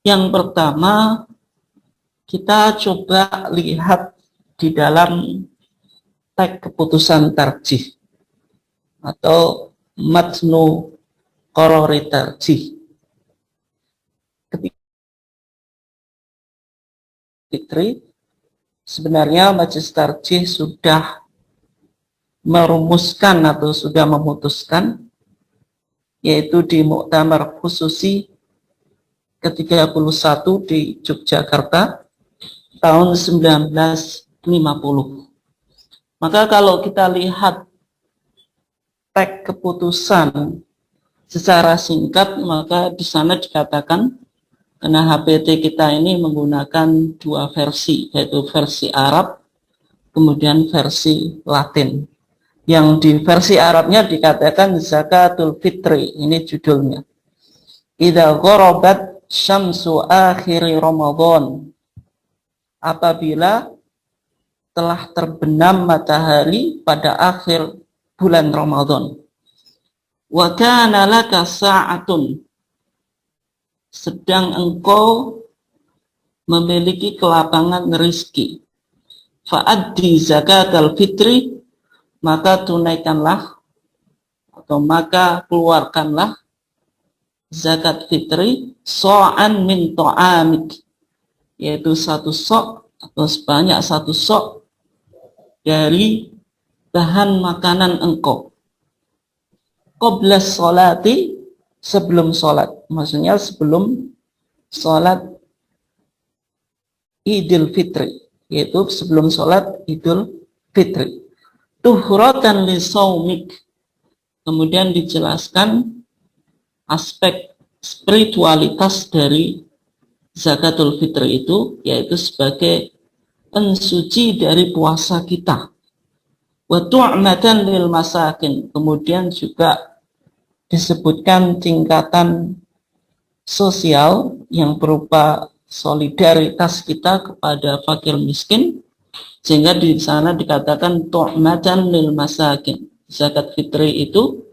Yang pertama, kita coba lihat di dalam teks keputusan tarjih atau matnu qarori tarjih. Ketika Fitri, sebenarnya majelis tarjih sudah merumuskan atau sudah memutuskan, yaitu di Muktamar Khususi ke-31 di Yogyakarta tahun 1950. Maka kalau kita lihat teks keputusan secara singkat, maka di sana dikatakan, karena HPT kita ini menggunakan dua versi, yaitu versi Arab, kemudian versi Latin. Yang di versi Arabnya dikatakan zakatul fitri, ini judulnya. Idza gharabat syamsu akhiri Ramadan, apabila telah terbenam matahari pada akhir bulan Ramadan. Wa kana laka sa'atun, sedang engkau memiliki kelapangan rezeki. Fa'addi zakatal fitri, maka tunaikanlah atau maka keluarkanlah zakat fitri so'an min to'amik, yaitu satu sok atau sebanyak satu sok dari bahan makanan engkau. Qabla sholati, sebelum sholat, maksudnya sebelum sholat Idul Fitri, yaitu sebelum sholat Idul Fitri. Tuhratan li saumik, kemudian dijelaskan aspek spiritualitas dari zakatul fitri itu, yaitu sebagai pensuci dari puasa kita. Wa tu'matan lil masakin, kemudian juga disebutkan tingkatan sosial yang berupa solidaritas kita kepada fakir miskin, sehingga di sana dikatakan tu'matan lil masakin. Zakat fitri itu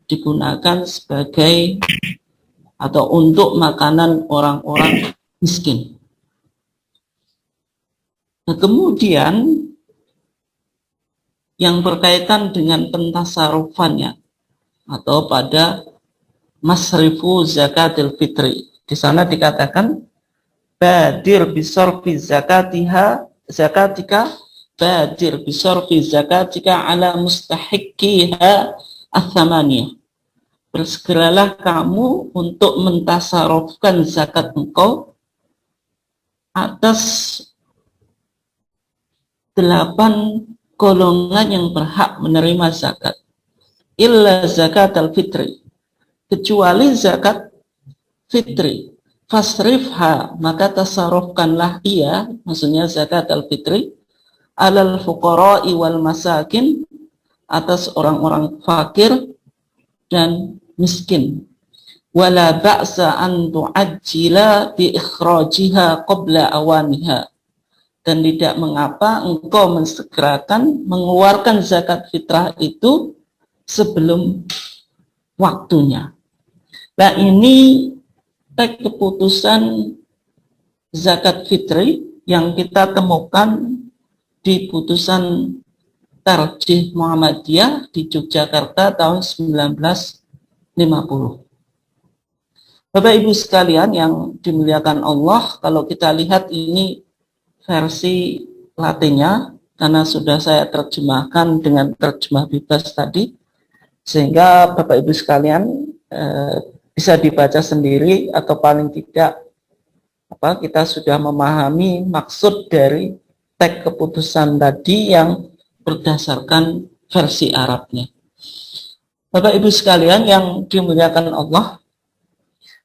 digunakan sebagai atau untuk makanan orang-orang miskin. Nah, kemudian yang berkaitan dengan pentasarufannya atau pada masrifu zakatil fitri, di sana dikatakan badir bisorfi zakatika badir bisorfi zakatika ala mustahiqiha athamaniyah, bersegeralah kamu untuk mentasarufkan zakat engkau atas 8 golongan yang berhak menerima zakat. Illa zakat al-fitri, kecuali zakat fitri. Fasrifha, maka tasarufkanlah ia, maksudnya zakat al-fitri, alal fuqara'i wal masakin, atas orang-orang fakir dan miskin. Wala ba'sa an tu'ajjila bi ikhrajiha qabla awaniha, dan tidak mengapa engkau mensegerakan mengeluarkan zakat fitrah itu sebelum waktunya. Nah, ini teks keputusan zakat fitri yang kita temukan di putusan Tarjih Muhammadiyah di Yogyakarta tahun 1950. Bapak Ibu sekalian yang dimuliakan Allah, kalau kita lihat ini versi Latinnya, karena sudah saya terjemahkan dengan terjemah bebas tadi, sehingga Bapak Ibu sekalian bisa dibaca sendiri, atau paling tidak kita sudah memahami maksud dari teks keputusan tadi yang berdasarkan versi Arabnya. Bapak Ibu sekalian yang dimuliakan Allah,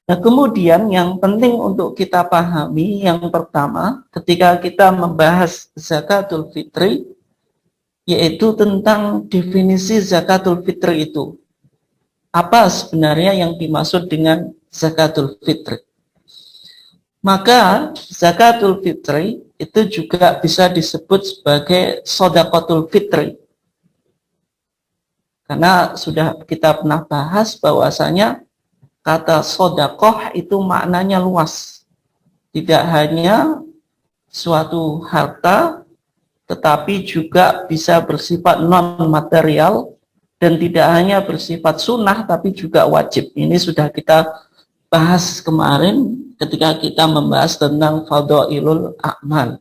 nah, kemudian yang penting untuk kita pahami, yang pertama ketika kita membahas zakatul fitri, yaitu tentang definisi zakatul fitri itu. Apa sebenarnya yang dimaksud dengan zakatul fitri? Maka zakatul fitri itu juga bisa disebut sebagai shadaqatul fitri. Karena sudah kita pernah bahas bahwasanya kata sodakoh itu maknanya luas. tidak hanya suatu harta, tetapi juga bisa bersifat non-material, dan tidak hanya bersifat sunnah, tapi juga wajib. Ini sudah kita bahas kemarin ketika kita membahas tentang fadhailul a'mal.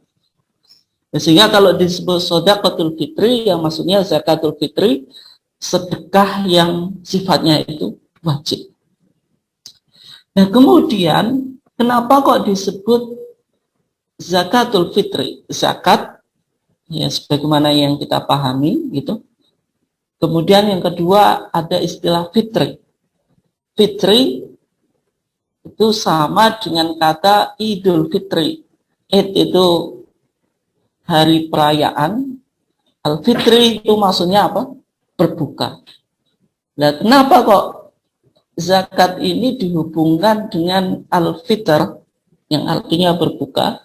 Sehingga kalau disebut shadaqatul fitri, yang maksudnya zakatul fitri, sedekah yang sifatnya itu wajib. Nah kemudian, kenapa kok disebut zakatul fitri? Zakat, ya sebagaimana yang kita pahami, gitu. Kemudian yang kedua ada istilah fitri. Fitri itu sama dengan kata Idul Fitri. Id itu hari perayaan, Al-Fitri itu maksudnya apa? Berbuka. Nah, kenapa kok zakat ini dihubungkan dengan Al-Fitr, yang artinya berbuka?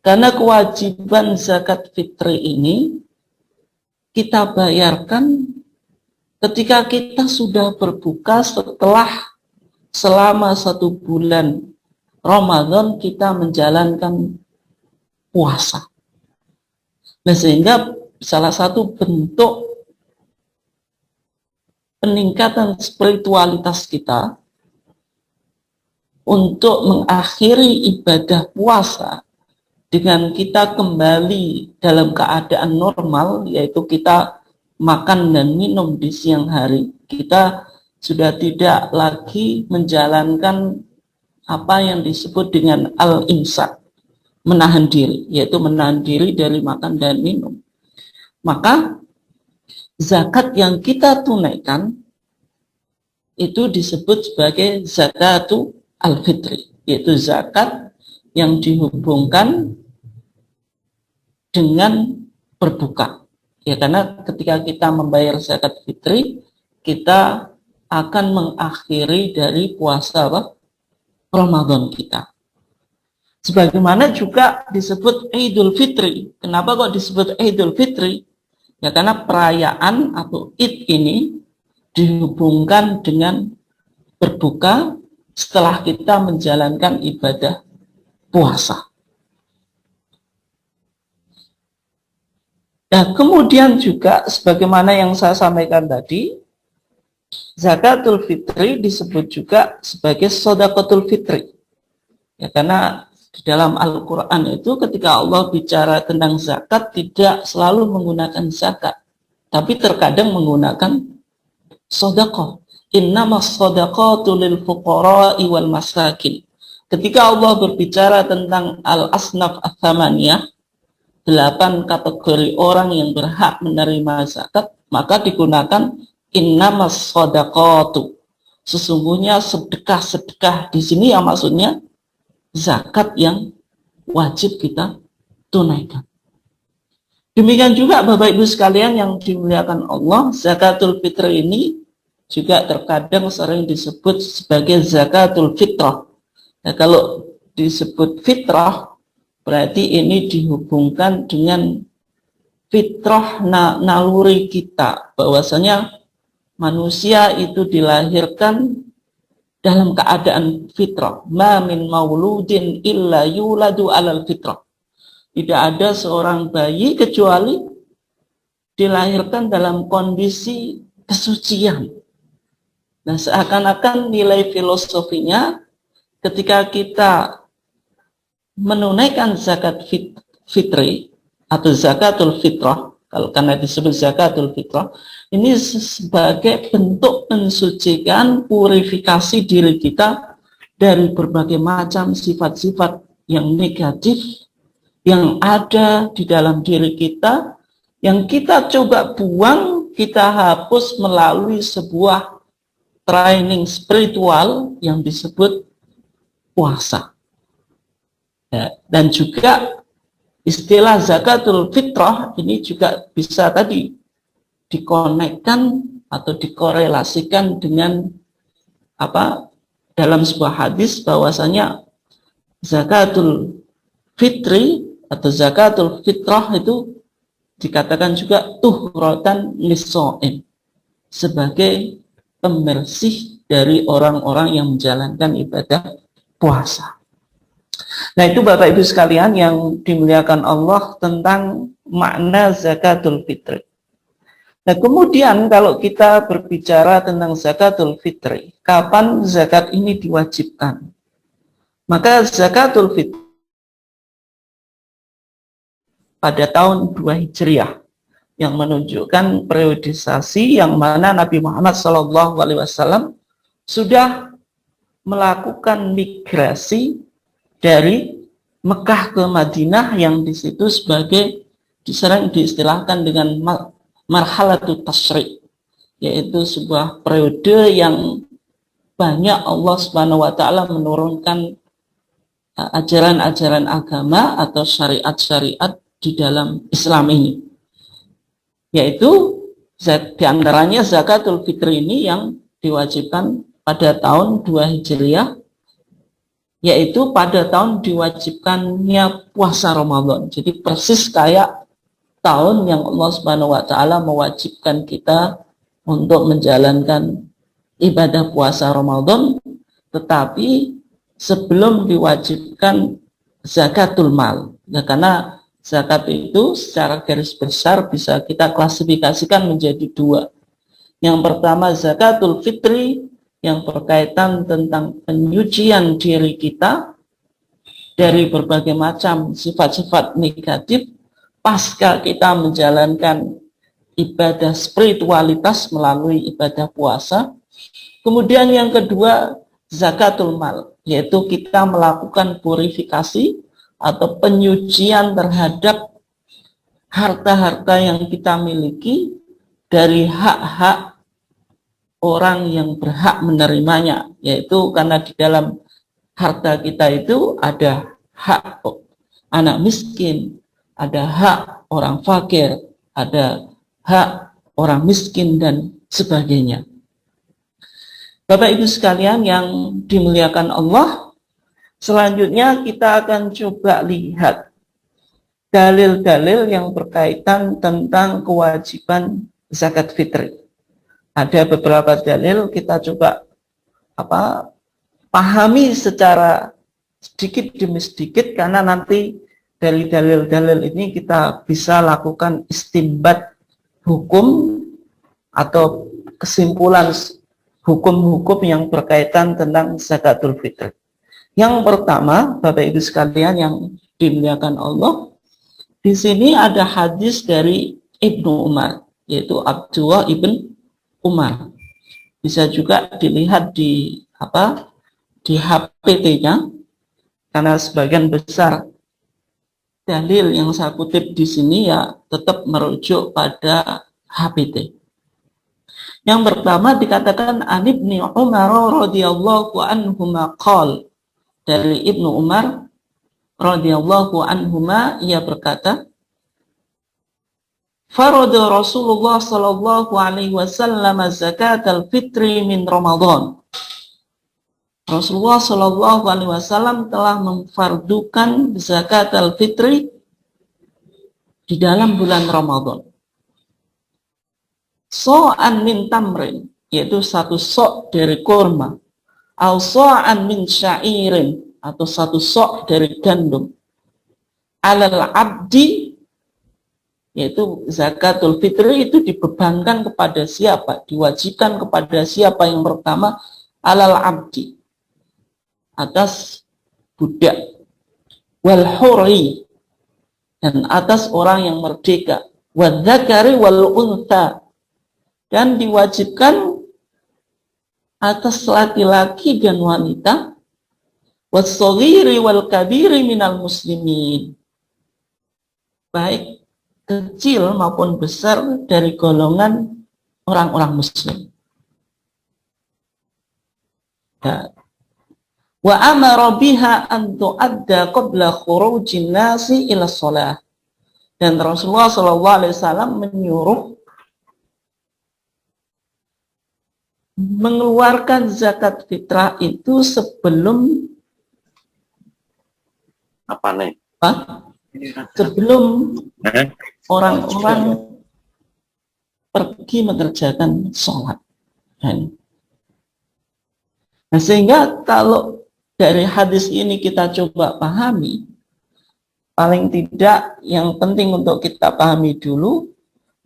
Karena kewajiban zakat fitri ini kita bayarkan ketika kita sudah berbuka setelah selama 1 bulan Ramadan kita menjalankan puasa. Nah, sehingga salah satu bentuk peningkatan spiritualitas kita untuk mengakhiri ibadah puasa dengan kita kembali dalam keadaan normal, yaitu kita makan dan minum di siang hari. Kita sudah tidak lagi menjalankan apa yang disebut dengan al-imsak, menahan diri, yaitu menahan diri dari makan dan minum. Maka zakat yang kita tunaikan itu disebut sebagai zakatul al-fitri, yaitu zakat yang dihubungkan dengan berbuka. Ya, karena ketika kita membayar zakat fitri, kita akan mengakhiri dari puasa Ramadan kita. Sebagaimana juga disebut Idul Fitri. Kenapa kok disebut Idul Fitri? Ya karena perayaan atau Id ini dihubungkan dengan berbuka setelah kita menjalankan ibadah puasa. Nah, kemudian juga sebagaimana yang saya sampaikan tadi, zakatul fitri disebut juga sebagai shadaqatul fitri. Ya, karena di dalam Al-Quran itu ketika Allah bicara tentang zakat tidak selalu menggunakan zakat, tapi terkadang menggunakan shadaqah. Innamas shadaqatu lil fuqara'i wal masakin. Ketika Allah berbicara tentang al-asnaf ats-tsamaniyah, 8 kategori orang yang berhak menerima zakat, maka digunakan innamas shadaqatu. Sesungguhnya sedekah-sedekah di sini yang maksudnya zakat yang wajib kita tunaikan. Demikian juga Bapak Ibu sekalian yang dimuliakan Allah, zakatul fitri ini juga terkadang sering disebut sebagai zakatul fitrah. Nah, kalau disebut fitrah berarti ini dihubungkan dengan fitrah naluri kita, bahwasanya manusia itu dilahirkan dalam keadaan fitrah. Ma min mauludin illa yuladu alal fitrah. Tidak ada seorang bayi kecuali dilahirkan dalam kondisi kesucian. Nah, seakan-akan nilai filosofinya ketika kita menunaikan zakat fitri atau zakatul fitrah, kalau karena disebut zakatul fitrah, ini sebagai bentuk mensucikan, purifikasi diri kita dari berbagai macam sifat-sifat yang negatif yang ada di dalam diri kita, yang kita coba buang, kita hapus melalui sebuah training spiritual yang disebut puasa. Ya, dan juga istilah zakatul fitrah ini juga bisa tadi dikonekkan atau dikorelasikan dengan apa dalam sebuah hadis bahwasanya zakatul fitri atau zakatul fitrah itu dikatakan juga tuhratan lis-shaim, sebagai pembersih dari orang-orang yang menjalankan ibadah puasa. Nah, itu Bapak Ibu sekalian yang dimuliakan Allah tentang makna zakatul fitri. Nah, kemudian kalau kita berbicara tentang zakatul fitri, kapan zakat ini diwajibkan? Maka zakatul fitri pada tahun 2 Hijriah yang menunjukkan periodisasi yang mana Nabi Muhammad SAW sudah melakukan migrasi dari Mekah ke Madinah yang di situ sebagai sering diistilahkan dengan marhalatul tasyrik, yaitu sebuah periode yang banyak Allah Subhanahu wa taala menurunkan ajaran-ajaran agama atau syariat-syariat di dalam Islam ini. Yaitu diantaranya zakatul fitri ini yang diwajibkan pada tahun 2 Hijriah, yaitu pada tahun diwajibkannya puasa Ramadan. Jadi persis kayak tahun yang Allah Subhanahu wa taala mewajibkan kita untuk menjalankan ibadah puasa Ramadan, tetapi sebelum diwajibkan zakatul mal. Ya, karena zakat itu secara garis besar bisa kita klasifikasikan menjadi dua. Yang pertama zakatul fitri yang berkaitan tentang penyucian diri kita dari berbagai macam sifat-sifat negatif pasca kita menjalankan ibadah spiritualitas melalui ibadah puasa. Kemudian yang kedua zakatul mal, yaitu kita melakukan purifikasi atau penyucian terhadap harta-harta yang kita miliki dari hak-hak orang yang berhak menerimanya, yaitu karena di dalam harta kita itu ada hak anak miskin, ada hak orang fakir, ada hak orang miskin dan sebagainya. Bapak Ibu sekalian yang dimuliakan Allah, selanjutnya kita akan coba lihat dalil-dalil yang berkaitan tentang kewajiban zakat fitri. Ada beberapa dalil, kita coba pahami secara sedikit demi sedikit, karena nanti dari dalil-dalil ini kita bisa lakukan istinbat hukum atau kesimpulan hukum-hukum yang berkaitan tentang zakatul fitri. Yang pertama, Bapak Ibu sekalian yang dimuliakan Allah, di sini ada hadis dari Ibnu Umar, yaitu Abdullah ibn Umar. Bisa juga dilihat di HPT-nya, karena sebagian besar dalil yang saya kutip di sini ya tetap merujuk pada HPT. Yang pertama dikatakan an Ibnu Umar radhiyallahu anhuma qol, dari Ibnu Umar radhiyallahu anhuma, ia berkata, farada Rasulullah sallallahu alaihi wasallam zakatal fitri min Ramadan. Rasulullah sallallahu alaihi wasallam telah memfardukan zakatal fitri di dalam bulan Ramadan. So'an min tamrin, yaitu satu sok dari kurma, au so'an min syairin, atau satu sok dari gandum, alal abdi, yaitu zakatul fitri itu dibebankan kepada siapa, diwajibkan kepada siapa? Yang pertama alal abdi, atas budak, wal hurri, dan atas orang yang merdeka, wal dzakari wal untha, dan diwajibkan atas laki-laki dan wanita, was-shaghiri wal kabiri minal muslimin, baik kecil maupun besar dari golongan orang-orang muslim. Ya. Wa amara biha an tu'adda qabla khurujin nasi ila shalah, dan Rasulullah sallallahu alaihi wasallam menyuruh mengeluarkan zakat fitrah itu sebelum sebelum orang-orang pergi mengerjakan sholat. Nah, sehingga kalau dari hadis ini kita coba pahami, paling tidak yang penting untuk kita pahami dulu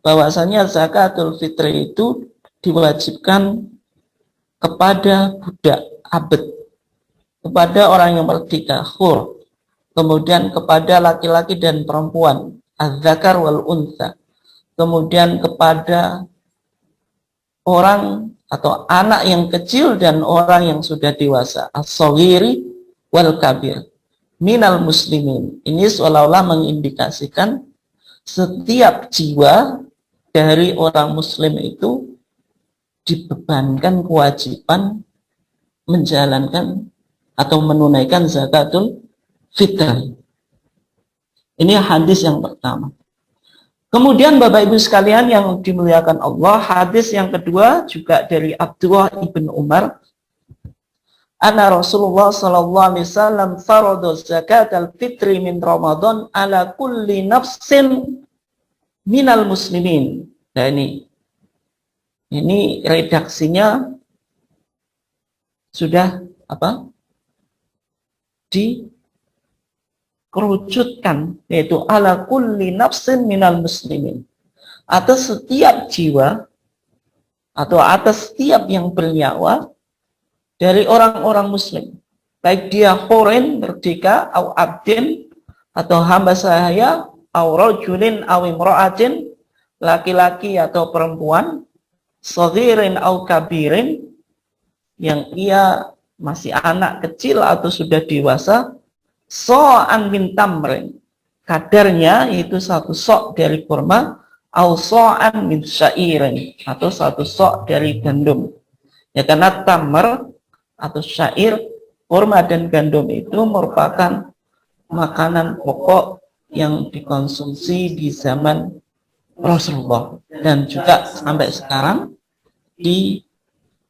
bahwasanya zakatul fitri itu diwajibkan kepada budak abd, kepada orang yang merdeka hur, kemudian kepada laki-laki dan perempuan az-zakar wal untha, kemudian kepada orang atau anak yang kecil dan orang yang sudah dewasa, as-saghiri wal kabir minal muslimin. Ini seolah-olah mengindikasikan setiap jiwa dari orang muslim itu dibebankan kewajiban menjalankan atau menunaikan zakatul fitr. Ini hadis yang pertama. Kemudian Bapak Ibu sekalian yang dimuliakan Allah, hadis yang kedua juga dari Abdullah ibn Umar. Anna Rasulullah sallallahu alaihi wasallam farada zakatal fitri min Ramadan ala kulli nafsin minal muslimin. Nah ini redaksinya sudah dikerucutkan, yaitu ala kulli nafsin minal muslimin, atas setiap jiwa atau atas setiap yang bernyawa dari orang-orang muslim, baik dia hurin merdeka, au abdin atau hamba sahaya, au rajulin au imra'atin, laki-laki atau perempuan, saghirin au kabirin, yang ia masih anak kecil atau sudah dewasa, so'an min tamrin, kadarnya itu satu sok dari kurma, au so'an min syairin, atau satu sok dari gandum. Ya, karena tamr atau syair, kurma dan gandum itu merupakan makanan pokok yang dikonsumsi di zaman Rasulullah dan juga sampai sekarang di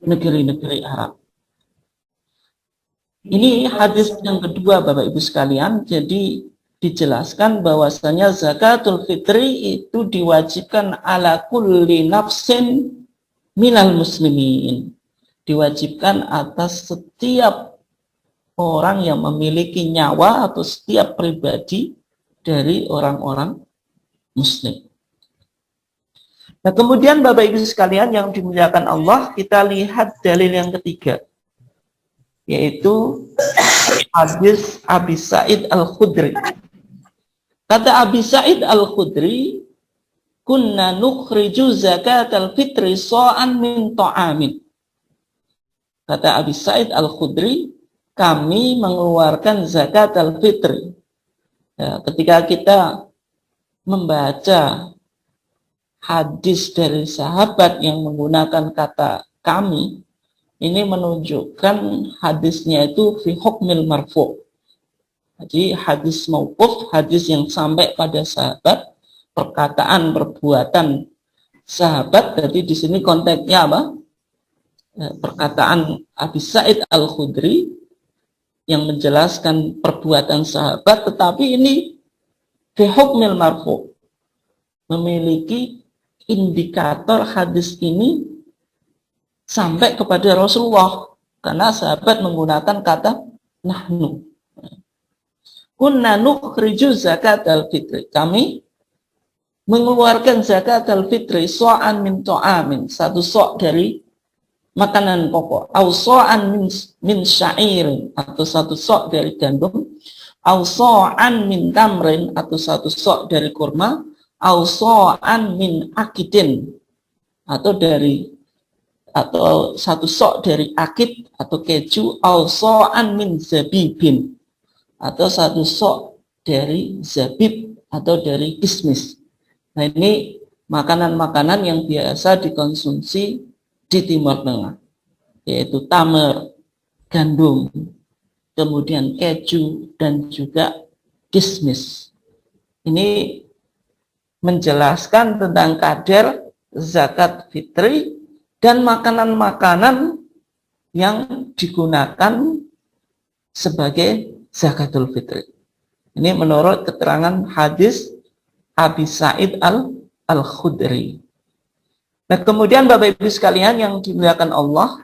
negeri-negeri Arab. Ini hadis yang kedua Bapak Ibu sekalian. Jadi dijelaskan bahwasanya zakatul fitri itu diwajibkan ala kulli nafsin minal muslimin, diwajibkan atas setiap orang yang memiliki nyawa atau setiap pribadi dari orang-orang muslim. Nah, kemudian Bapak Ibu sekalian yang dimuliakan Allah, kita lihat dalil yang ketiga, yaitu hadis Abi Sa'id Al-Khudri. Kata Abi Sa'id Al-Khudri, kunna nukhriju zakatal fitri so'an min ta'amin. Kata Abi Sa'id Al-Khudri, kami mengeluarkan zakatal fitri. Ya, ketika kita membaca hadis dari sahabat yang menggunakan kata kami, ini menunjukkan hadisnya itu fi hukmil marfu'. Jadi hadis mauquf, hadis yang sampai pada sahabat, perkataan perbuatan sahabat. Jadi di sini konteksnya apa? Perkataan Abi Sa'id Al-Khudri yang menjelaskan perbuatan sahabat, tetapi ini fi hukmil marfu', memiliki indikator hadis ini sampai kepada Rasulullah karena sahabat menggunakan kata nahnu. Kunna nukhriju zakatal fitri, kami mengeluarkan zakatal fitri so'an min ta'amin, satu sok dari makanan pokok, au so'an min syairin, atau satu sok dari gandum, au so'an min tamrin, atau satu sok dari kurma, au so'an min akidin, atau satu sok dari akid atau keju, au so'an min zabibin, atau satu sok dari zabib atau dari kismis. Nah, ini makanan-makanan yang biasa dikonsumsi di Timur Tengah, yaitu tamer, gandum, kemudian keju, dan juga kismis. Ini menjelaskan tentang kadar zakat fitri dan makanan-makanan yang digunakan sebagai zakatul fitri. Ini menurut keterangan hadis Abi Sa'id Al-Khudri. Nah, kemudian Bapak Ibu sekalian yang dimuliakan Allah,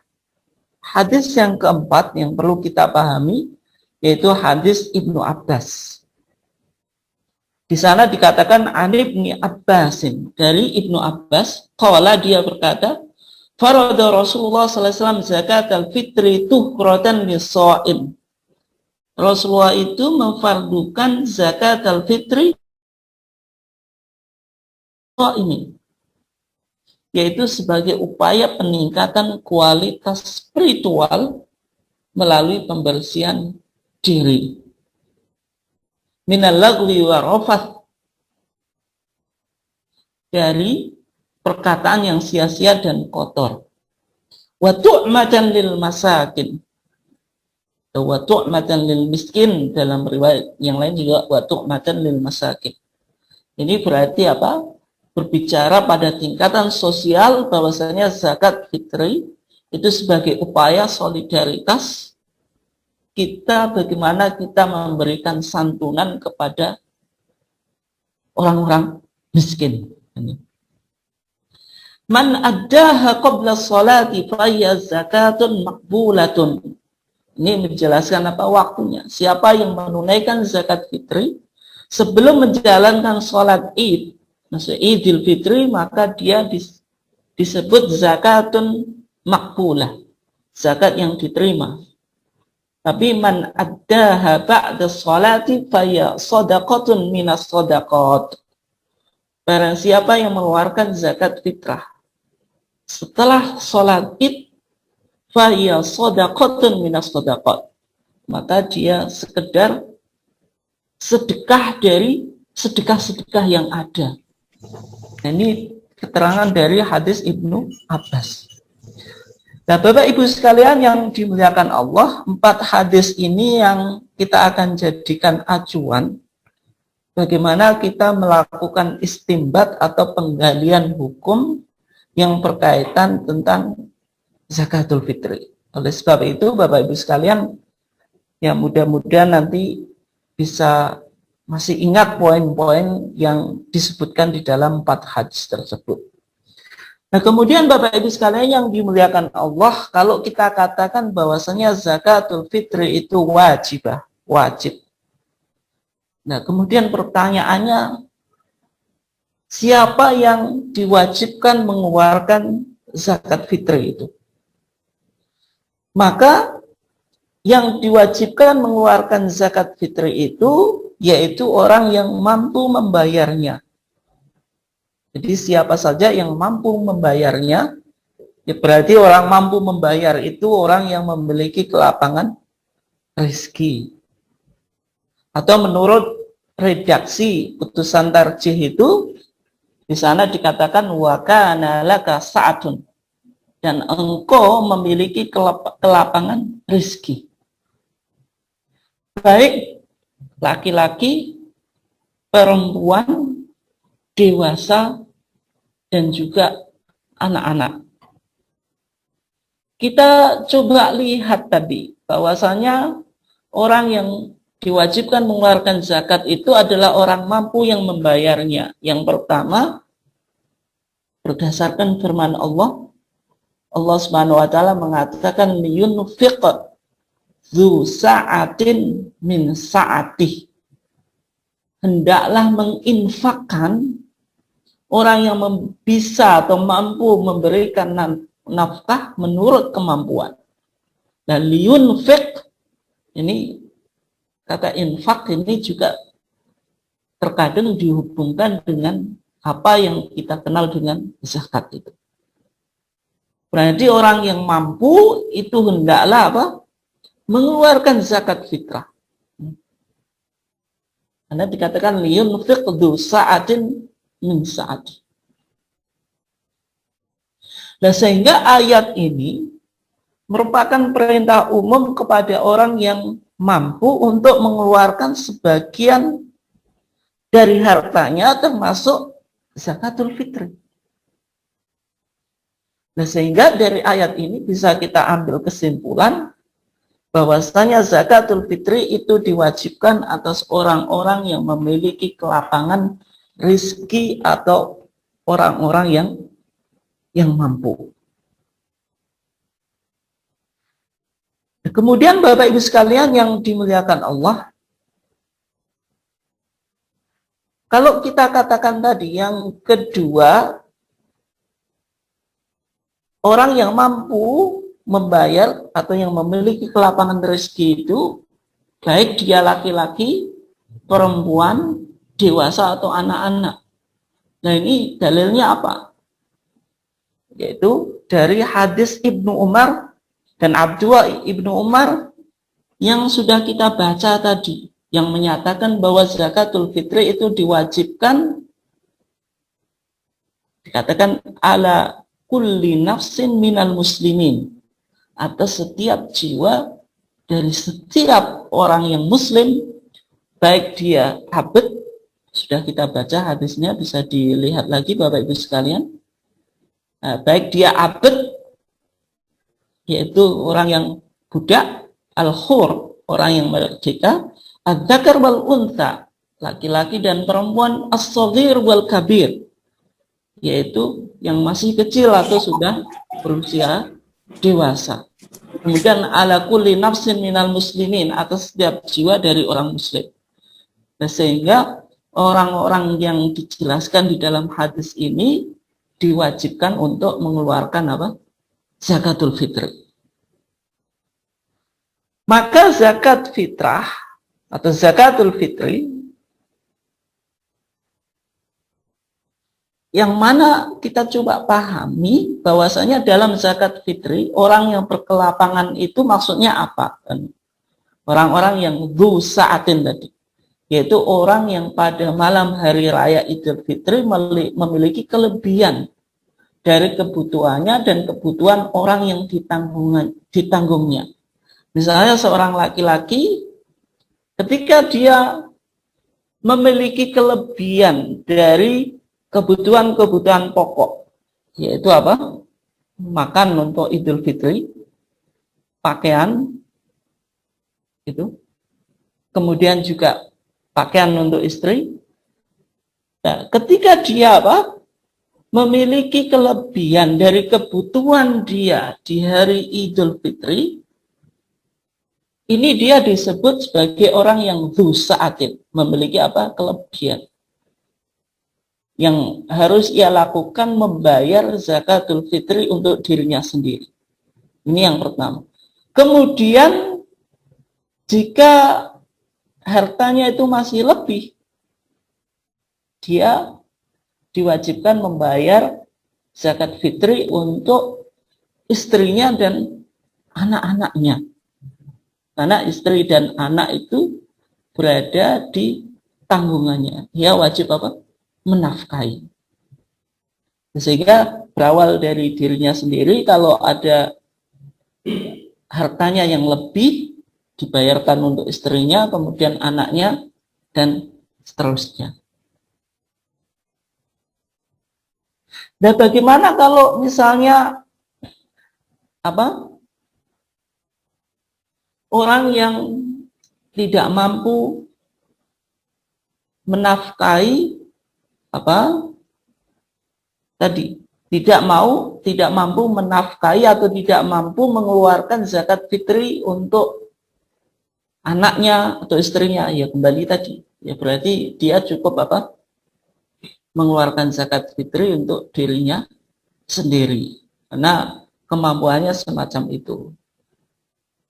hadis yang keempat yang perlu kita pahami yaitu hadis Ibnu Abbas. Di sana dikatakan Ibnu Abbasin, dari Ibnu Abbas, qala, dia berkata, farada Rasulullah sallallahu alaihi wasallam zakat al-fitri tuhratan lis-shaim. Rasulullah itu memfardukan zakat al-fitri ini, yaitu sebagai upaya peningkatan kualitas spiritual melalui pembersihan diri. Minal lagwi wa rafath, dari perkataan yang sia-sia dan kotor. Wa tu'matan lil masakin, wa tu'matan lil miskin, dalam riwayat yang lain juga wa tu'matan lil masakin. Ini berarti apa? Berbicara pada tingkatan sosial bahwasanya zakat fitri itu sebagai upaya solidaritas kita, bagaimana kita memberikan santunan kepada orang-orang miskin. Man addaha qabla sholati fayya zakatun makbulatun. Ini menjelaskan apa waktunya. Siapa yang menunaikan zakat fitri sebelum menjalankan sholat id, maksud idul fitri, maka dia disebut zakatun makbulah, zakat yang diterima. Tapi man addaha ba'da sholati faya sadaqatun minas sadaqat. Barang siapa yang mengeluarkan zakat fitrah setelah sholat id, faya sadaqatun minas sadaqat, maka dia sekedar sedekah dari sedekah-sedekah yang ada. Nah, ini keterangan dari hadis Ibnu Abbas. Nah, Bapak Ibu sekalian yang dimuliakan Allah, 4 hadis ini yang kita akan jadikan acuan bagaimana kita melakukan istimbat atau penggalian hukum yang berkaitan tentang zakatul fitri. Oleh sebab itu, Bapak Ibu sekalian, ya mudah-mudahan nanti bisa masih ingat poin-poin yang disebutkan di dalam 4 hadis tersebut. Nah, kemudian Bapak Ibu sekalian yang dimuliakan Allah, kalau kita katakan bahwasanya zakatul fitri itu wajib. Nah, kemudian pertanyaannya, siapa yang diwajibkan mengeluarkan zakat fitri itu? Maka yang diwajibkan mengeluarkan zakat fitri itu yaitu orang yang mampu membayarnya. Jadi siapa saja yang mampu membayarnya, ya berarti orang mampu membayar itu orang yang memiliki kelapangan rezeki. Atau menurut redaksi putusan tarjih itu, di sana dikatakan wa kana laka sa'atun, dan engkau memiliki kelapangan rezeki. Baik laki-laki, perempuan, dewasa, dan juga anak-anak. Kita coba lihat tadi bahwasanya orang yang diwajibkan mengeluarkan zakat itu adalah orang mampu yang membayarnya. Yang pertama, berdasarkan firman Allah, Allah Subhanahu wa taala mengatakan liyunfiq dzu sa'atin min sa'atih. Hendaklah menginfakkan orang yang bisa atau mampu memberikan nafkah menurut kemampuan. Dan liyunfiq, ini kata infak ini juga terkadang dihubungkan dengan apa yang kita kenal dengan zakat itu. Berarti orang yang mampu itu hendaklah apa? Mengeluarkan zakat fitrah. Karena dikatakan liyunfiq dzu sa'atin min sa'ati. Nah, sehingga ayat ini merupakan perintah umum kepada orang yang mampu untuk mengeluarkan sebagian dari hartanya termasuk zakatul fitri. Nah, sehingga dari ayat ini bisa kita ambil kesimpulan bahwasanya zakatul fitri itu diwajibkan atas orang-orang yang memiliki kelapangan rezeki atau orang-orang yang mampu. Kemudian Bapak Ibu sekalian yang dimuliakan Allah, kalau kita katakan tadi yang kedua, orang yang mampu membayar atau yang memiliki kelapangan rezeki itu, baik dia laki-laki, perempuan, dewasa atau anak-anak. Nah ini dalilnya apa? Yaitu dari hadis Ibnu Umar dan Abdullah Ibnu Umar yang sudah kita baca tadi, yang menyatakan bahwa zakatul fitri itu diwajibkan, dikatakan ala kulli nafsin minal muslimin, atas setiap jiwa dari setiap orang yang muslim, baik dia abd, sudah kita baca hadisnya, bisa dilihat lagi Bapak Ibu sekalian, nah, baik dia abd, yaitu orang yang budak, al-khur, orang yang merdeka, ad-dzakar wal untha, laki-laki dan perempuan, as-shaghir wal kabir, yaitu yang masih kecil atau sudah berusia dewasa. Kemudian ala kulli nafsin minal muslimin, atas setiap jiwa dari orang muslim. Nah, sehingga orang-orang yang dijelaskan di dalam hadis ini diwajibkan untuk mengeluarkan apa? Zakatul fitri. Maka zakat fitrah atau zakatul fitri yang mana kita coba pahami bahwasanya dalam zakat fitri orang yang berkelapangan itu maksudnya apa? Orang-orang yang dzu sa'atin tadi, yaitu orang yang pada malam hari raya Idul Fitri memiliki kelebihan dari kebutuhannya dan kebutuhan orang yang ditanggungnya. Misalnya seorang laki-laki ketika dia memiliki kelebihan dari kebutuhan-kebutuhan pokok, yaitu apa? Makan untuk Idul Fitri, pakaian, itu, kemudian juga pakaian untuk istri. Nah, ketika dia apa? Memiliki kelebihan dari kebutuhan dia di hari Idul Fitri, ini dia disebut sebagai orang yang dzu sa'atin, memiliki apa? Kelebihan. Yang harus ia lakukan membayar zakatul fitri untuk dirinya sendiri. Ini yang pertama. Kemudian jika hartanya itu masih lebih, dia diwajibkan membayar zakat fitri untuk istrinya dan anak-anaknya. Karena istri dan anak itu berada di tanggungannya. Dia wajib apa? Menafkahi. Sehingga berawal dari dirinya sendiri, kalau ada hartanya yang lebih, dibayarkan untuk istrinya, kemudian anaknya, dan seterusnya. Dan bagaimana kalau misalnya apa? Orang yang tidak mampu menafkahi apa? Tadi tidak mampu menafkahi atau tidak mampu mengeluarkan zakat fitri untuk anaknya atau istrinya, ya kembali tadi, ya berarti dia cukup apa? Mengeluarkan zakat fitri untuk dirinya sendiri, karena kemampuannya semacam itu.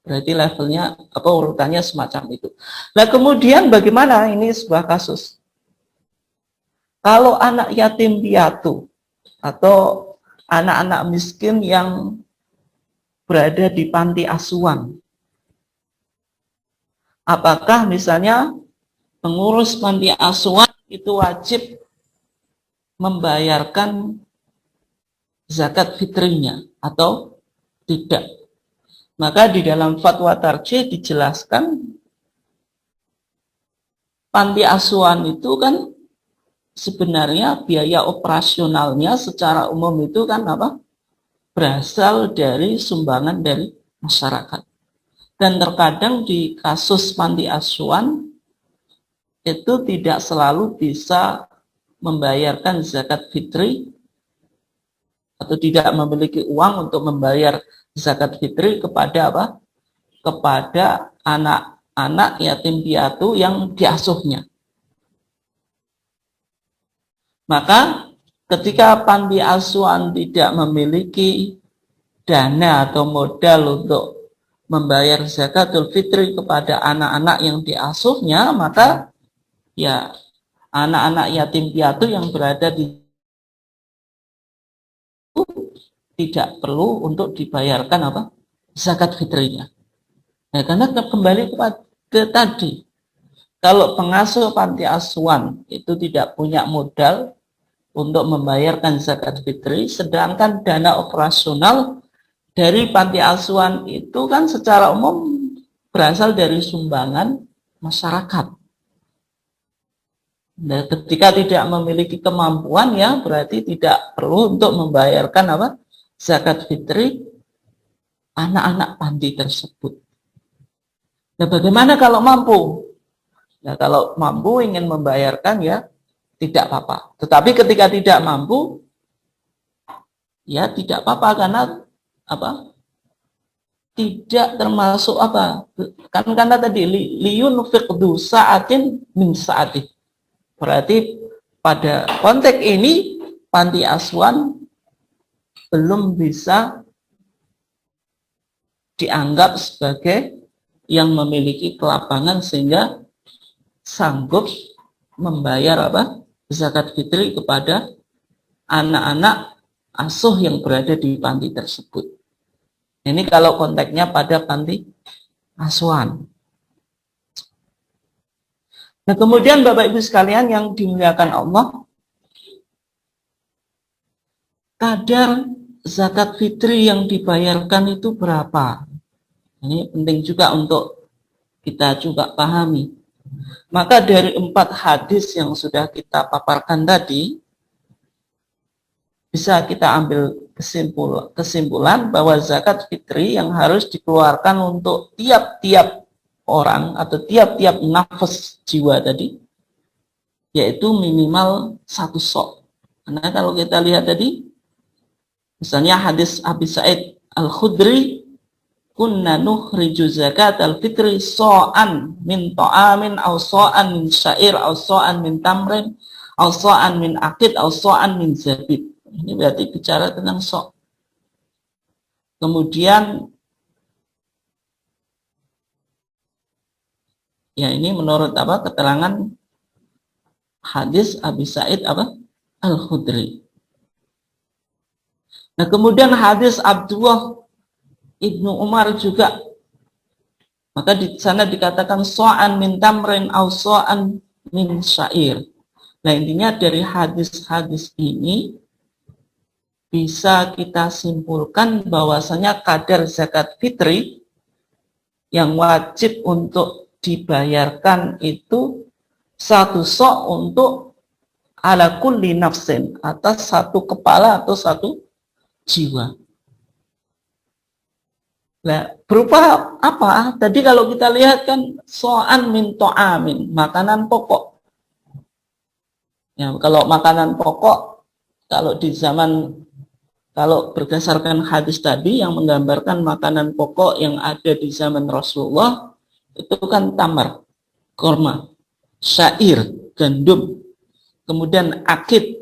Berarti levelnya apa, urutannya semacam itu. Nah kemudian bagaimana, ini sebuah kasus. Kalau anak yatim piatu atau anak-anak miskin yang berada di panti asuhan, apakah misalnya pengurus panti asuhan itu wajib membayarkan zakat fitrinya atau tidak? Maka di dalam fatwa tarjih dijelaskan, panti asuhan itu kan sebenarnya biaya operasionalnya secara umum itu kan apa? Berasal dari sumbangan dari masyarakat. Dan terkadang di kasus panti asuhan itu tidak selalu bisa membayarkan zakat fitri atau tidak memiliki uang untuk membayar zakat fitri kepada apa? kepada anak-anak yatim piatu yang diasuhnya. Maka ketika panti asuhan tidak memiliki dana atau modal untuk membayar zakatul fitri kepada anak-anak yang diasuhnya, maka ya anak-anak yatim piatu yang berada di itu tidak perlu untuk dibayarkan apa? Zakat fitrinya. Nah, karena kembali ke tadi, kalau pengasuh panti asuhan itu tidak punya modal untuk membayarkan zakat fitri, sedangkan dana operasional dari panti asuhan itu kan secara umum berasal dari sumbangan masyarakat. Nah, ketika tidak memiliki kemampuan ya berarti tidak perlu untuk membayarkan apa? Zakat fitri anak-anak panti tersebut. Nah, bagaimana kalau mampu? Nah, kalau mampu ingin membayarkan ya tidak apa-apa. Tetapi ketika tidak mampu ya tidak apa-apa karena apa? Tidak termasuk apa? Kan karena tadi liyun fiqdu sa'atin min sa'ati. Berarti pada konteks ini panti asuhan belum bisa dianggap sebagai yang memiliki kelapangan sehingga sanggup membayar apa? Zakat fitri kepada anak-anak asuh yang berada di panti tersebut. Ini kalau konteksnya pada panti asuhan. Nah, kemudian Bapak Ibu sekalian yang dimuliakan Allah, kadar zakat fitri yang dibayarkan itu berapa? Ini penting juga untuk kita juga pahami. Maka dari 4 hadis yang sudah kita paparkan tadi, bisa kita ambil kesimpulan bahwa zakat fitri yang harus dikeluarkan untuk tiap-tiap orang atau tiap-tiap nafas jiwa tadi, yaitu minimal 1 sok. Karena kalau kita lihat tadi, misalnya hadis Abi Sa'id Al-Khudri, kunna nukhriju zakat al-fitri so'an min ta'amin, au so'an min syair, au so'an min tamrin, au so'an min akid, au so'an min zabib. Ini berarti bicara tentang sok. Kemudian ya ini menurut apa keterangan hadis Abi Sa'id apa Al-Khudri. Nah, kemudian hadis Abdullah Ibnu Umar juga, maka di sana dikatakan so'an min tamrin au so'an min syair. Nah, intinya dari hadis-hadis ini bisa kita simpulkan bahwasanya kadar zakat fitri yang wajib untuk dibayarkan itu 1 sok untuk ala kulli nafsin, atas 1 kepala atau 1 jiwa. Nah, berupa apa? Tadi kalau kita lihat kan so'an min to'amin, makanan pokok. Ya, kalau makanan pokok, kalau di zaman, kalau berdasarkan hadis tadi yang menggambarkan makanan pokok yang ada di zaman Rasulullah, itu kan tamar, korma, syair, gandum, kemudian akid,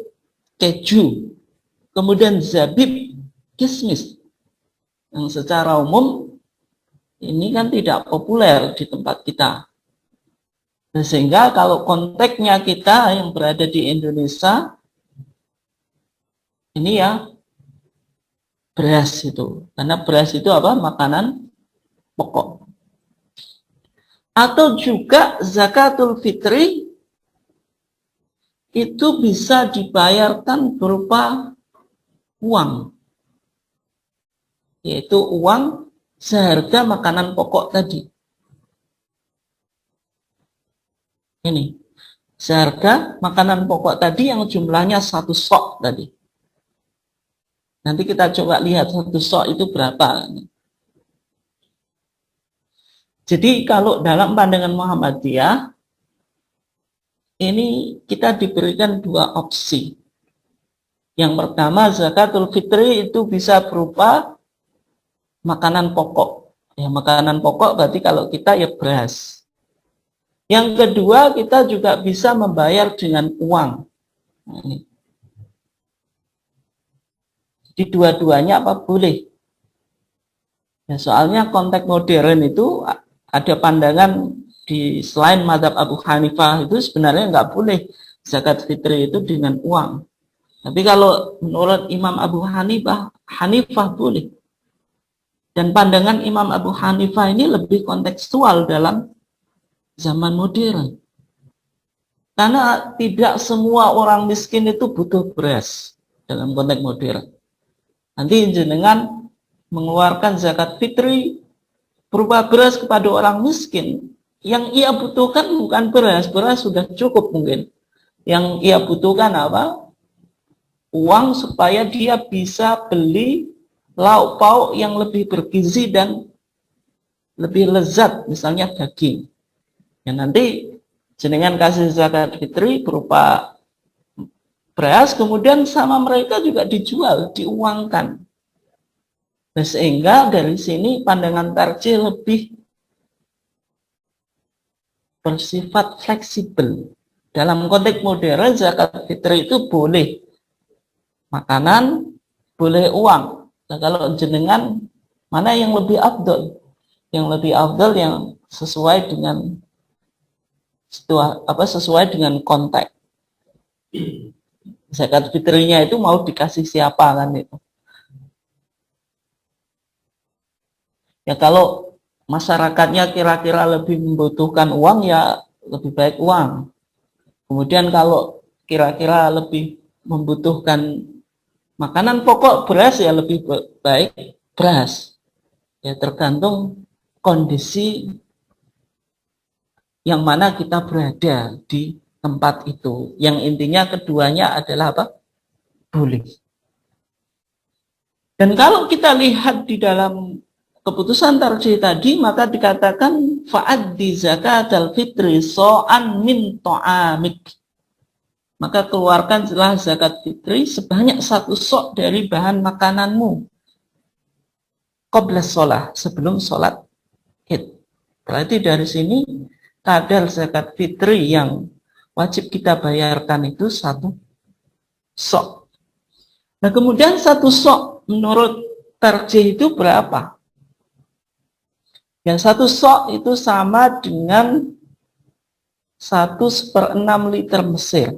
keju, kemudian zabib, kismis. Yang secara umum ini kan tidak populer di tempat kita. Nah, sehingga kalau konteksnya kita yang berada di Indonesia, ini ya beras itu. Karena beras itu apa? Makanan pokok. Atau juga zakatul fitri itu bisa dibayarkan berupa uang. Yaitu uang seharga makanan pokok tadi. Ini. Seharga makanan pokok tadi yang jumlahnya 1 sok tadi. Nanti kita coba lihat 1 sok itu berapa. Jadi kalau dalam pandangan Muhammadiyah, ini kita diberikan 2 opsi. Yang pertama, zakatul fitri itu bisa berupa makanan pokok Ya, makanan pokok berarti kalau kita ya beras. Yang kedua, kita juga bisa membayar dengan uang. Nah, ini. Di dua-duanya apa boleh? Ya, soalnya konteks modern itu ada pandangan di selain mazhab Abu Hanifah itu sebenarnya nggak boleh zakat fitri itu dengan uang. Tapi kalau menurut Imam Abu Hanifah boleh. Dan pandangan Imam Abu Hanifah ini lebih kontekstual dalam zaman modern. Karena tidak semua orang miskin itu butuh beras dalam konteks modern. Nanti jenengan mengeluarkan zakat fitri berupa beras kepada orang miskin. Yang ia butuhkan bukan beras, beras sudah cukup mungkin. Yang ia butuhkan apa? Uang supaya dia bisa beli lauk pauk yang lebih bergizi dan lebih lezat, misalnya daging. Ya nanti jenengan kasih zakat fitri berupa beras, kemudian sama mereka juga dijual, diuangkan. Nah, sehingga dari sini pandangan tarjih lebih bersifat fleksibel. Dalam konteks modern, zakat fitri itu boleh makanan, boleh uang. Nah, kalau jenengan mana yang lebih afdol? Yang lebih afdol yang sesuai dengan sesuai dengan konteks. Zakat fitrinya itu mau dikasih siapa kan itu. Ya kalau masyarakatnya kira-kira lebih membutuhkan uang ya lebih baik uang. Kemudian kalau kira-kira lebih membutuhkan makanan pokok beras ya lebih baik beras. Ya tergantung kondisi yang mana kita berada di tempat itu. Yang intinya keduanya adalah apa? Boleh. Dan kalau kita lihat di dalam keputusan tarjih tadi, maka dikatakan fa'addi zakatal fitri so'an min to'amik. Maka keluarkanlah zakat fitri sebanyak satu sok dari bahan makananmu. Qabla sholah, sebelum sholat id. Berarti dari sini kadar zakat fitri yang wajib kita bayarkan itu satu sok. Nah kemudian satu sok menurut tarjih itu berapa? Yang satu sok itu sama dengan 1/6 liter Mesir.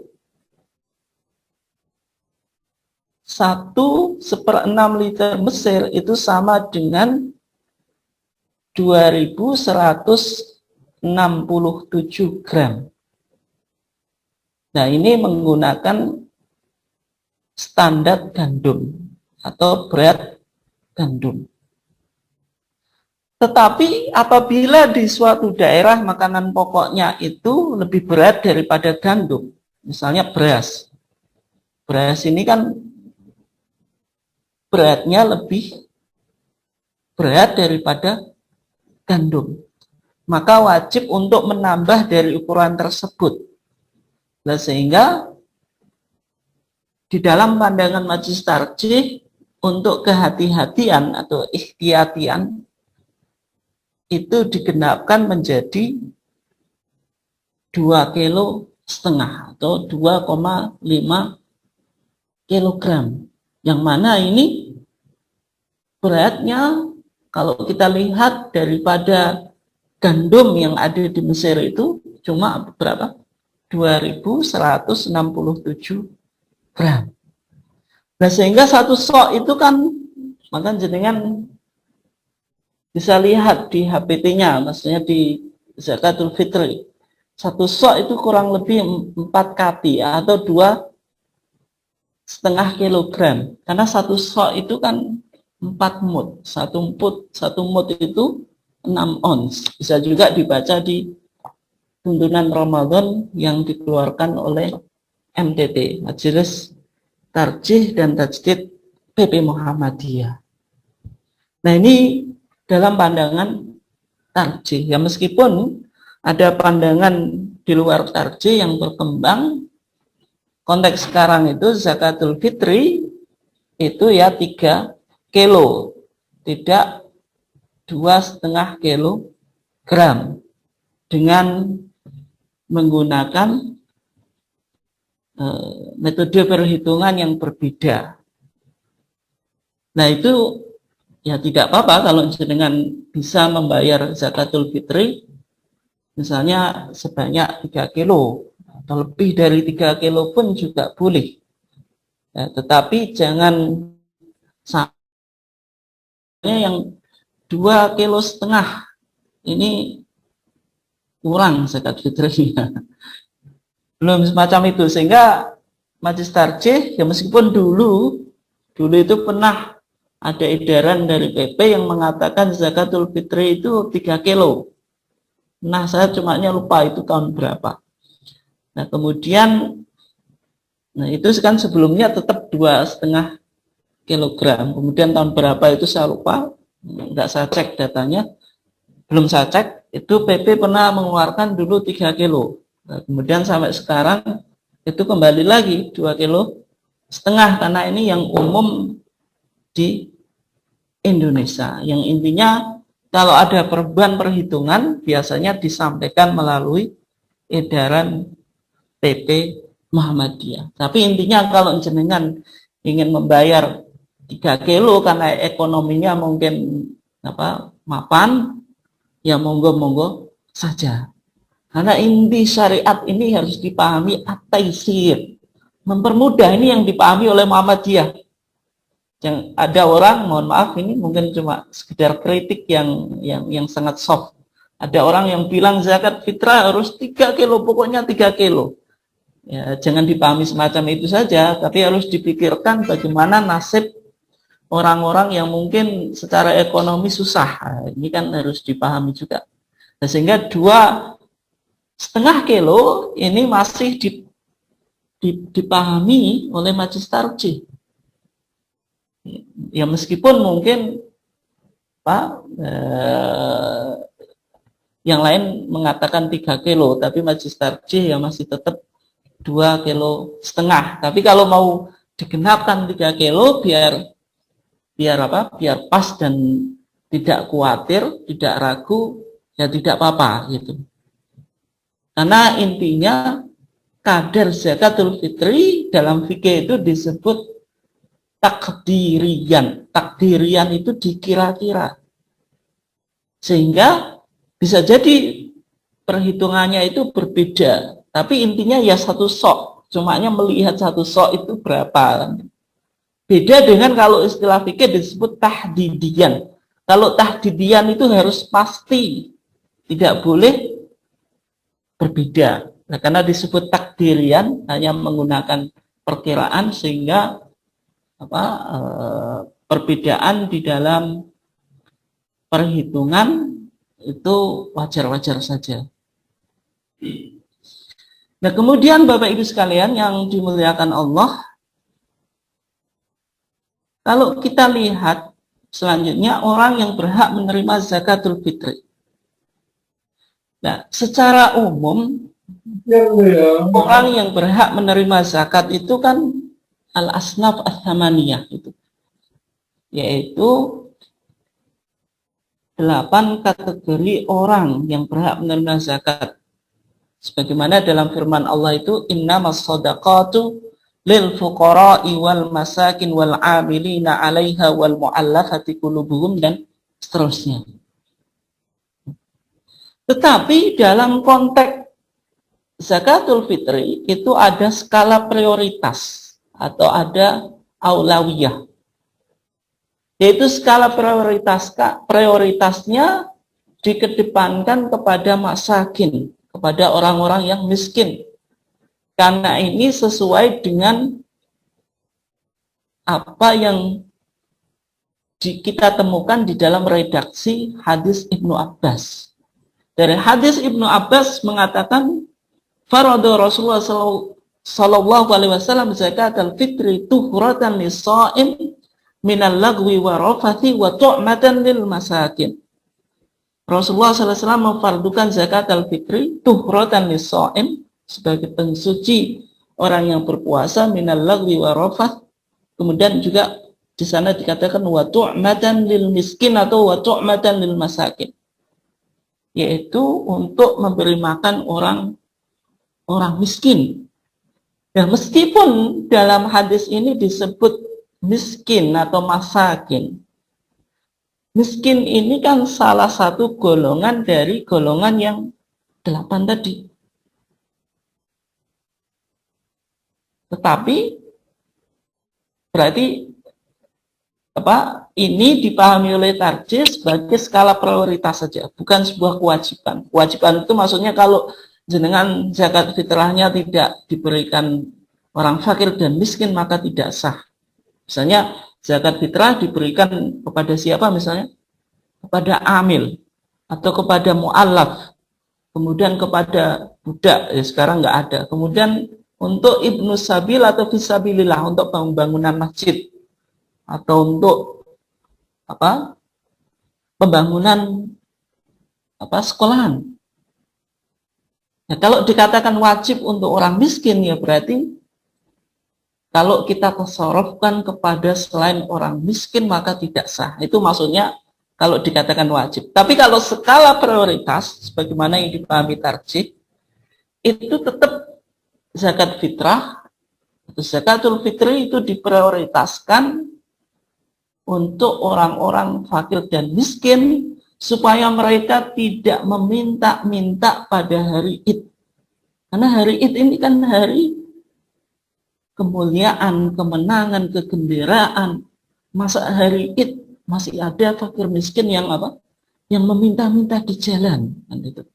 1/6 liter Mesir itu sama dengan 2167 gram. Nah ini menggunakan standar gandum atau berat gandum. Tetapi apabila di suatu daerah makanan pokoknya itu lebih berat daripada gandum, misalnya beras. Beras ini kan beratnya lebih berat daripada gandum. Maka wajib untuk menambah dari ukuran tersebut. Nah, sehingga di dalam pandangan majelis tarjih untuk kehati-hatian atau ikhtiyatian itu digenapkan menjadi 2,5 kilo atau 2,5 kilogram. Yang mana ini beratnya kalau kita lihat daripada gandum yang ada di Mesir itu cuma berapa? 2167 gram. Nah sehingga satu sok itu kan maka jenengan bisa lihat di HPT-nya, maksudnya di zakatul fitri. Satu sok itu kurang lebih 4 kati atau 2,5 kilogram. Karena satu sok itu kan 4 mud. Satu mud itu 6 ons. Bisa juga dibaca di tuntunan Ramadan yang dikeluarkan oleh MTT, Majelis Tarjih dan Tajdid PP Muhammadiyah. Nah ini dalam pandangan tarjih. Ya meskipun ada pandangan di luar tarjih yang berkembang, konteks sekarang itu zakatul fitri itu ya 3 kilo, tidak 2,5 kilogram dengan menggunakan metode perhitungan yang berbeda. Nah itu ya tidak apa-apa kalau jenengan bisa membayar zakatul fitri misalnya sebanyak 3 kilo atau lebih dari 3 kilo pun juga boleh. Ya, tetapi jangan sampai yang 2,5 kilo ini kurang zakat fitrinya. Belum semacam itu, sehingga Majelis Tarjih ya meskipun dulu itu pernah ada edaran dari PP yang mengatakan zakatul fitri itu 3 kilo. Nah saya cuma lupa itu tahun berapa. Nah kemudian itu kan sebelumnya tetap 2,5 kilogram. Kemudian tahun berapa itu saya lupa, nggak saya cek datanya, belum saya cek. Itu PP pernah mengeluarkan dulu 3 kilo. Nah, kemudian sampai sekarang itu kembali lagi 2,5 kilo karena ini yang umum di Indonesia. Yang intinya kalau ada perubahan perhitungan biasanya disampaikan melalui edaran PP Muhammadiyah. Tapi intinya kalau jenengan ingin membayar 3 kilo karena ekonominya mungkin mapan, ya monggo-monggo saja. Karena inti syariat ini harus dipahami at-taisir. Mempermudah ini yang dipahami oleh Muhammadiyah. Yang ada orang, mohon maaf ini mungkin cuma sekedar kritik yang sangat soft. Ada orang yang bilang zakat fitrah harus 3 kilo, pokoknya 3 kilo. Ya, jangan dipahami semacam itu saja, tapi harus dipikirkan bagaimana nasib orang-orang yang mungkin secara ekonomi susah. Nah, ini kan harus dipahami juga. Nah, sehingga 2,5 kilo ini masih dipahami oleh Majelis Tarjih. Ya meskipun mungkin yang lain mengatakan 3 kilo, tapi Majelis Tarjih ya masih tetap 2,5 kilo. Tapi kalau mau digenapkan 3 kilo biar pas dan tidak khawatir, tidak ragu, ya tidak apa-apa gitu. Karena intinya kadar zakatul fitri dalam fikih itu disebut takdirian. Takdirian itu dikira-kira. Sehingga bisa jadi perhitungannya itu berbeda. Tapi intinya ya satu sok. Cumanya melihat satu sok itu berapa. Beda dengan kalau istilah fikih disebut tahdidian. Kalau tahdidian itu harus pasti. Tidak boleh berbeda. Nah, karena disebut takdirian hanya menggunakan perkiraan sehingga perbedaan di dalam perhitungan itu wajar-wajar saja. Nah, kemudian Bapak Ibu sekalian yang dimuliakan Allah, kalau kita lihat selanjutnya orang yang berhak menerima zakatul fitri. Nah, secara umum orang yang berhak menerima zakat itu kan al-asnaf ats-tsamaniyah itu. Yaitu 8 kategori orang yang berhak menerima zakat. Sebagaimana dalam firman Allah itu innamas shadaqatu lil fuqara'i wal masakin wal 'amilina 'alaiha wal mu'allafati qulubuhum dan seterusnya. Tetapi dalam konteks zakatul fitri itu ada skala prioritas atau ada aulawiyah. Yaitu skala prioritasnya dikedepankan kepada masakin, kepada orang-orang yang miskin. Karena ini sesuai dengan apa yang kita temukan di dalam redaksi hadis Ibnu Abbas. Dari hadis Ibnu Abbas mengatakan faradu Rasulullah sallallahu alaihi wasallam zakatul fitri tuhratan lis-shaim minal lagwi wa rafathi wa tu'matan lil masakin. Rasulullah sallallahu alaihi wasallam memfardukan zakatul fitri tuhratan lis-shaim sebagai pensuci orang yang berpuasa minal lagwi wa rafath, kemudian juga Di sana dikatakan wa tu'matan lil miskin atau wa tu'matan lil masakin, yaitu untuk memberi makan orang miskin. Dan meskipun dalam hadis ini disebut miskin atau masakin, miskin ini kan salah satu golongan dari golongan yang 8 tadi. Tetapi berarti ini dipahami oleh tarjih sebagai skala prioritas saja, bukan sebuah kewajiban. Kewajiban itu maksudnya kalau jenengan zakat fitrahnya tidak diberikan orang fakir dan miskin maka tidak sah. Misalnya zakat fitrah diberikan kepada siapa, misalnya kepada amil atau kepada mu'allaf, kemudian kepada budak, ya sekarang nggak ada. Kemudian untuk ibnu sabil atau fisabilillah, untuk pembangunan masjid atau untuk pembangunan sekolahan. Ya, kalau dikatakan wajib untuk orang miskin, ya berarti kalau kita tasorofkan kepada selain orang miskin maka tidak sah. Itu maksudnya kalau dikatakan wajib. Tapi kalau skala prioritas, sebagaimana yang dipahami tarjih, itu tetap zakat fitrah atau zakatul fitri itu diprioritaskan untuk orang-orang fakir dan miskin, supaya mereka tidak meminta-minta pada hari Id. Karena hari Id ini kan hari kemuliaan, kemenangan, kegembiraan. Masa hari Id masih ada fakir miskin yang yang meminta-minta di jalan, kan itu.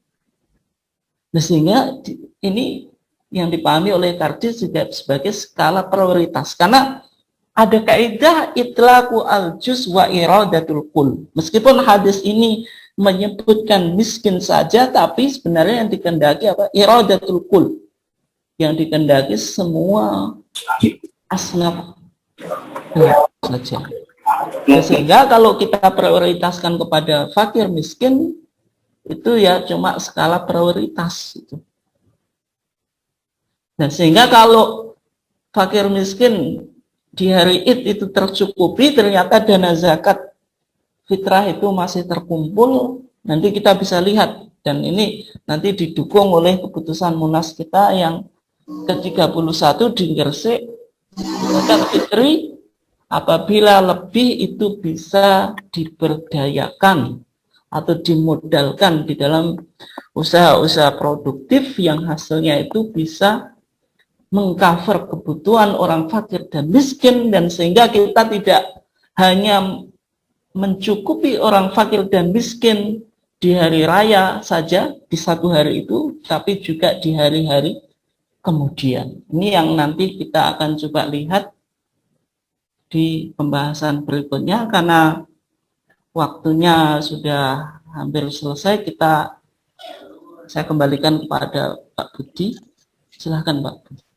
Nah, sehingga ini yang dipahami oleh tarjih juga sebagai skala prioritas, karena ada kaidah itlaqu al-juz wa iradatul kul. Meskipun hadis ini menyebutkan miskin saja, tapi sebenarnya yang dikehendaki iradatul kul. Yang dikehendaki semua asnaf saja. Sehingga kalau kita prioritaskan kepada fakir miskin, itu ya cuma skala prioritas itu. Nah, sehingga kalau fakir miskin di hari Id itu tercukupi, ternyata dana zakat fitrah itu masih terkumpul, nanti kita bisa lihat, dan ini nanti didukung oleh keputusan Munas kita yang ke-31 di Gresik, zakat fitri apabila lebih itu bisa diberdayakan atau dimodalkan di dalam usaha-usaha produktif yang hasilnya itu bisa mengcover kebutuhan orang fakir dan miskin, dan sehingga kita tidak hanya mencukupi orang fakir dan miskin di hari raya saja, di satu hari itu, tapi juga di hari-hari kemudian. Ini yang nanti kita akan coba lihat di pembahasan berikutnya, karena waktunya sudah hampir selesai. Saya kembalikan kepada Pak Budi. Silahkan Pak Budi.